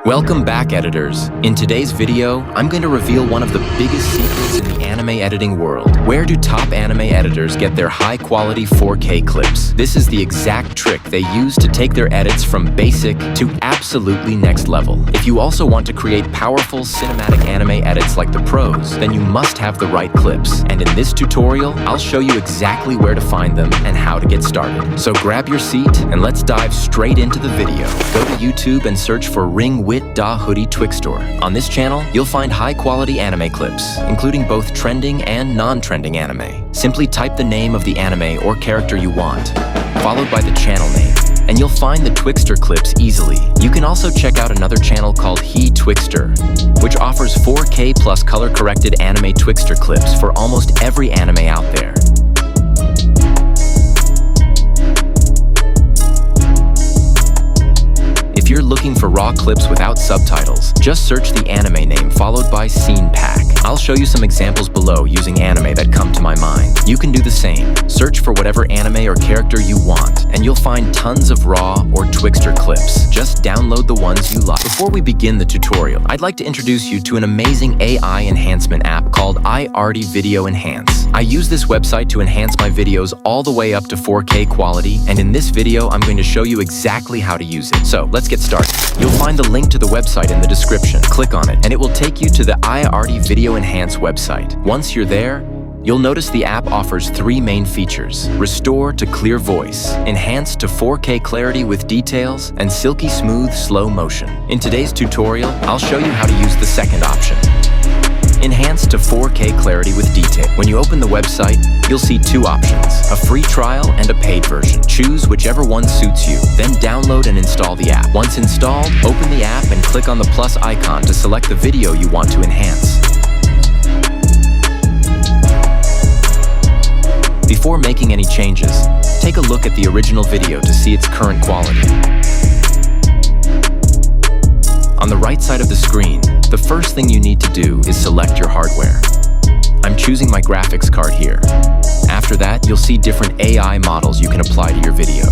Welcome back, editors. In today's video, I'm going to reveal one of the biggest secrets in the anime editing world. Where do top anime editors get their high-quality 4K clips? This is the exact trick they use to take their edits from basic to absolutely next level. If you also want to create powerful cinematic anime edits like the pros, then you must have the right clips. And in this tutorial, I'll show you exactly where to find them and how to get started. So grab your seat and let's dive straight into the video. Go to YouTube and search for Ring Wit Da Hoodie Twixtor. On this channel, you'll find high-quality anime clips, including both trending and non-trending anime. Simply type the name of the anime or character you want, followed by the channel name, and you'll find the Twixtor clips easily. You can also check out another channel called He Twixtor, which offers 4K plus color-corrected anime Twixtor clips for almost every anime out there. If you're looking for raw clips without subtitles, just search the anime name followed by Scene Pack. I'll show you some examples below using anime that come to my mind. You can do the same. Search for whatever anime or character you want, and you'll find tons of raw or Twixtor clips. Just download the ones you like. Before we begin the tutorial, I'd like to introduce you to an amazing AI enhancement app called iArty Video Enhance. I use this website to enhance my videos all the way up to 4K quality, and in this video, I'm going to show you exactly how to use it. So let's get started. You'll find the link to the website in the description. Click on it, and it will take you to the iArty Video Enhance website. Once you're there, you'll notice the app offers three main features: Restore to Clear Voice, Enhance to 4K Clarity with Details, and Silky Smooth Slow Motion. In today's tutorial, I'll show you how to use the second option, Enhance to 4K Clarity with Detail. When you open the website, you'll see two options, a free trial and a paid version. Choose whichever one suits you, then download and install the app. Once installed, open the app and click on the plus icon to select the video you want to enhance. Before making any changes, take a look at the original video to see its current quality. On the right side of the screen, the first thing you need to do is select your hardware. I'm choosing my graphics card here. After that, you'll see different AI models you can apply to your video.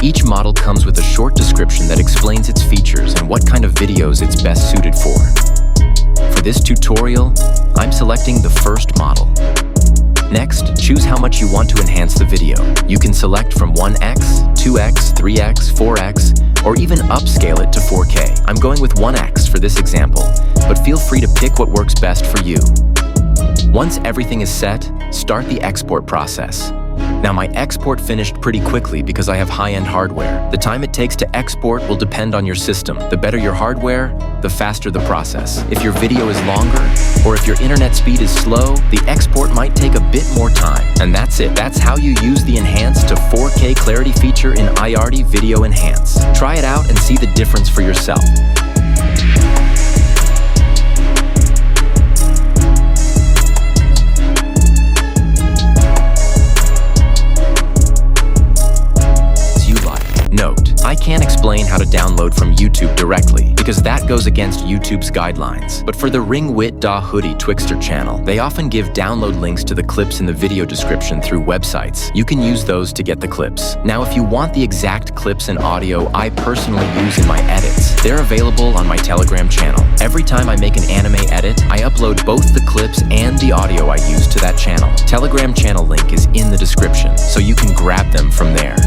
Each model comes with a short description that explains its features and what kind of videos it's best suited for. For this tutorial, I'm selecting the first model. Next, choose how much you want to enhance the video. You can select from 1x, 2x, 3x, 4x, or even upscale it to 4K. I'm going with 1x for this example, but feel free to pick what works best for you. Once everything is set, start the export process. Now, my export finished pretty quickly because I have high-end hardware. The time it takes to export will depend on your system. The better your hardware, the faster the process. If your video is longer, or if your internet speed is slow, the export might take a bit more time. And that's it. That's how you use the Enhance to 4K Clarity feature in iArty Video Enhance. Try it out and see the difference for yourself. Note, I can't explain how to download from YouTube directly, because that goes against YouTube's guidelines. But for the Ring Wit Da Hoodie Twixtor channel, they often give download links to the clips in the video description through websites. You can use those to get the clips. Now, if you want the exact clips and audio I personally use in my edits, they're available on my Telegram channel. Every time I make an anime edit, I upload both the clips and the audio I use to that channel. Telegram channel link is in the description, so you can grab them from there.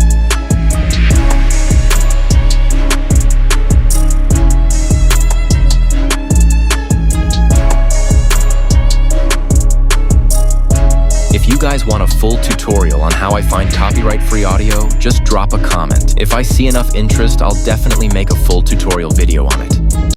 If you guys want a full tutorial on how I find copyright-free audio, just drop a comment. If I see enough interest, I'll definitely make a full tutorial video on it.